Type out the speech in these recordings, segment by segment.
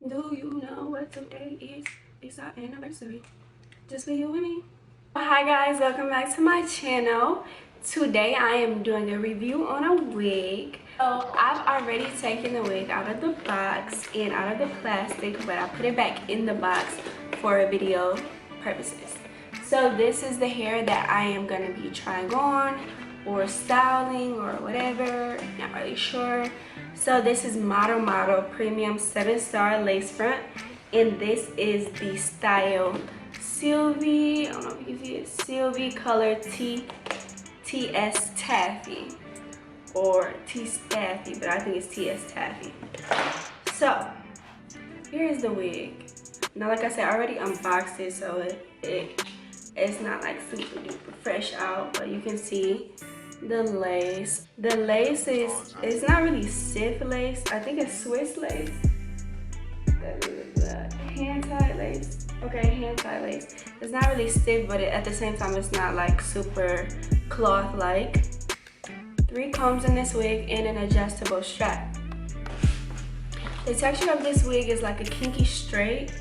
Do you know what today is? It's our anniversary. Just for you and me. Hi guys, welcome back to my channel. Today I am doing a review on a wig. So I've already taken the wig out of the box and out of the plastic, but I put it back in the box for video purposes. So this is the hair that I am going to be trying on or styling or whatever, not really sure. So this is Model Premium 7-star lace front, and this is the style Sylvie, I don't know if you can see it, Sylvie color TS Taffy or T Staffy, but I think it's TS Taffy. So here's the wig. Now, like I said, I already unboxed it, so it's not like super duper fresh out, but you can see the lace. The lace it's not really stiff lace. I think it's Swiss lace. Hand tie lace. Okay, hand tie lace. It's not really stiff, but at the same time, it's not like super cloth like. 3 combs in this wig and an adjustable strap. The texture of this wig is like a kinky straight.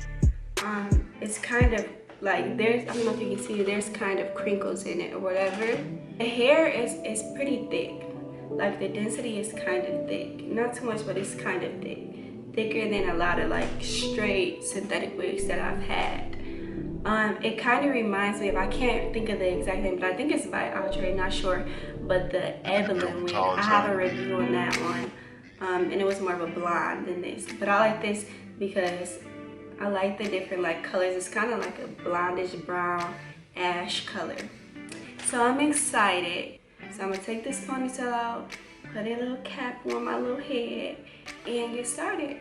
It's kind of like I don't know if you can see, there's kind of crinkles in it or whatever. The hair is pretty thick. Like the density is kind of thick. Not too much, but it's kind of thick. Thicker than a lot of like straight synthetic wigs that I've had. It kind of reminds me of, I can't think of the exact name, but I think it's by Outre, not sure, but the Evelyn wig. I have a review on that one, and it was more of a blonde than this, but I like this because I like the different like colors. It's kind of like a blondish brown ash color. So I'm excited. So I'm gonna take this ponytail out, put a little cap on my little head, and get started.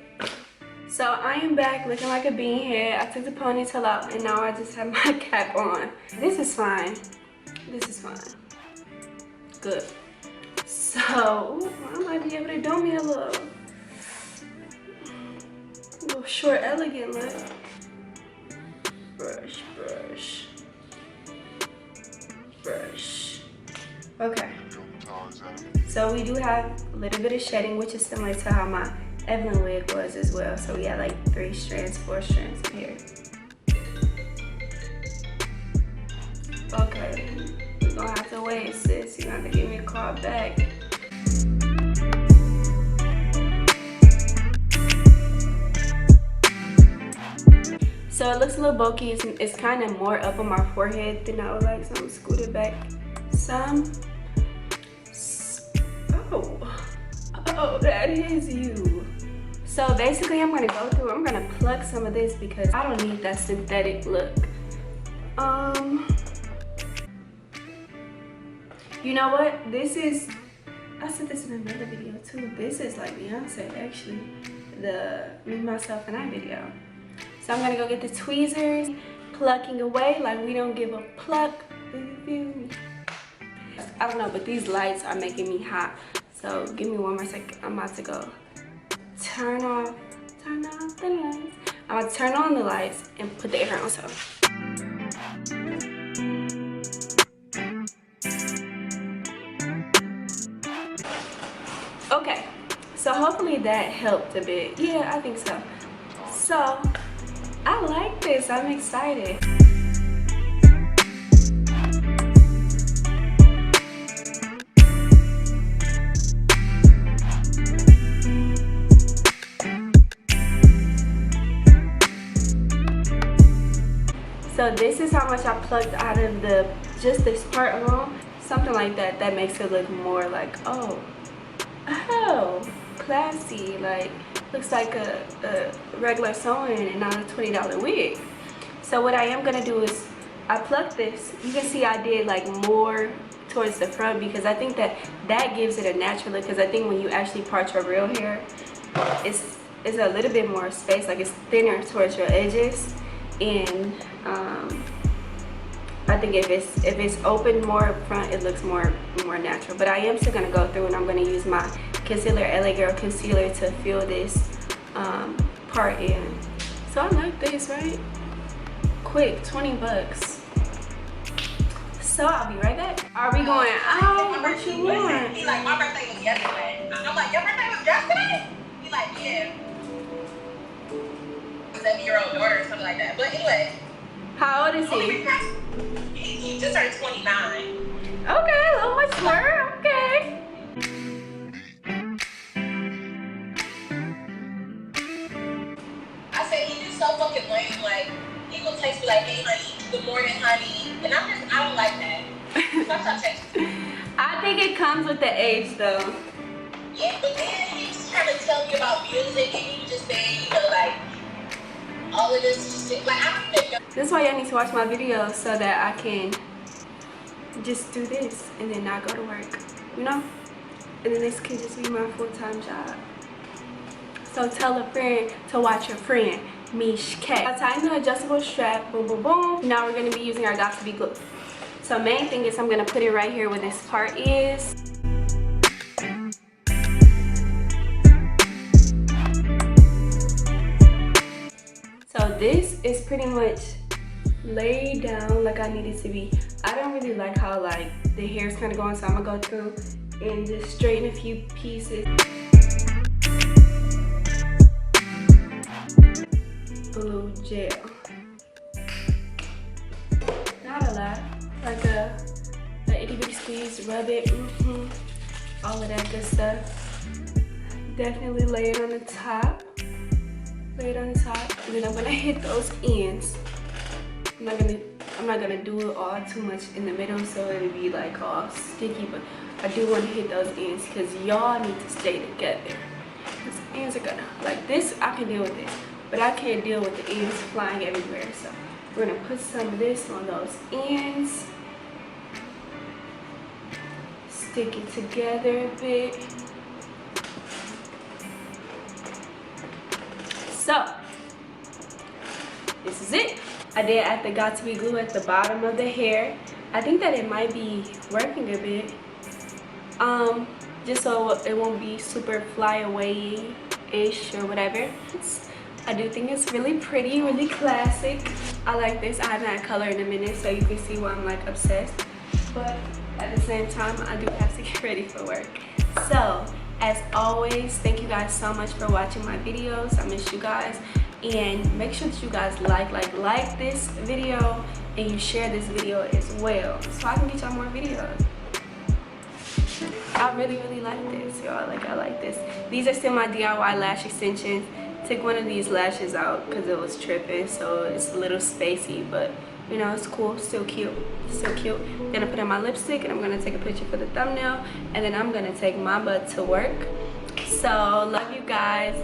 So I am back looking like a bean head. I took the ponytail out and now I just have my cap on. This is fine. This is fine. Good. So I might be able to do me a little short, elegant look. Brush, brush, brush. Okay. So we do have a little bit of shedding, which is similar to how my Evelyn wig was as well. So we had like 3 strands, 4 strands of hair. Okay, we're gonna have to wait, sis. You're gonna have to give me a call back. So it looks a little bulky. It's kind of more up on my forehead than I would like, so I'm gonna scoot it back some. Oh, that is you. So basically, I'm gonna pluck some of this because I don't need that synthetic look. You know what? This is, I said this in another video too. This is like Beyonce, actually, the Me, Myself, and I video. So I'm gonna go get the tweezers, plucking away like we don't give a pluck. I don't know, but these lights are making me hot. So give me one more second. I'm about to go turn off the lights. I'm gonna turn on the lights and put the air on. So okay, so hopefully that helped a bit. Yeah, I think so. So I like this. I'm excited. So this is how much I plucked out of just this part alone. Something like that, that makes it look more like, oh, classy. Like, looks like a regular sewing and not a $20 wig. So what I am gonna do is, I plucked this. You can see I did like more towards the front because I think that gives it a natural look, because I think when you actually part your real hair, it's a little bit more space, like it's thinner towards your edges. And I think if it's open more up front, it looks more natural. But I am still gonna go through and I'm gonna use my concealer, LA Girl concealer, to fill this part in. So I like this, right? Quick, 20 bucks. So I'll be right back. Are we going out? What you want? He like, my birthday was yesterday. I'm like, your birthday was yesterday? He like, yeah. 7-year-old daughter or something like that. But anyway. How old is he? He just turned 29. Okay, a little mature. Okay. I said he just so fucking lame. Like, he will text me like, hey honey, good morning honey. And I don't like that. Stop texting. I think it comes with the age though. Yeah, but then he just trying to tell me about music and he just saying, you know, like, all of this shit. Like, I don't think. This is why y'all need to watch my videos so that I can just do this and then not go to work, you know? And then this can just be my full-time job. So tell a friend to watch your friend, Mvsh.k. I tighten the adjustable strap, boom, boom, boom. Now we're gonna be using our Got To Be glue. So main thing is I'm gonna put it right here where this part is. So this is pretty much laid down like I need it to be. I don't really like how like the hair is kind of going, so I'm gonna go through and just straighten a few pieces. Blue gel, not a lot, like a itty bitty squeeze, rub it, all of that good stuff. Definitely lay it on the top, and then I'm gonna hit those ends. I'm not gonna do it all too much in the middle so it'll be like all sticky, but I do want to hit those ends because y'all need to stay together. These ends are gonna, like this, I can deal with this, but I can't deal with the ends flying everywhere. So we're gonna put some of this on those ends, stick it together a bit. So this is it. I did add the Got To Be glue at the bottom of the hair. I think that it might be working a bit, just so it won't be super fly away-ish or whatever. I do think it's really pretty, really classic. I like this. I haven't had color in a minute, so you can see why I'm like obsessed. But at the same time, I do have to get ready for work. So as always, thank you guys so much for watching my videos. I miss you guys. And make sure that you guys like this video and you share this video as well so I can get y'all more videos. I really like this, y'all. Like, I like this. These are still my DIY lash extensions. Took one of these lashes out because it was tripping, so it's a little spacey, but you know, it's cool, still cute, still cute. I'm gonna put on my lipstick and I'm gonna take a picture for the thumbnail, and then I'm gonna take my butt to work. So love you guys.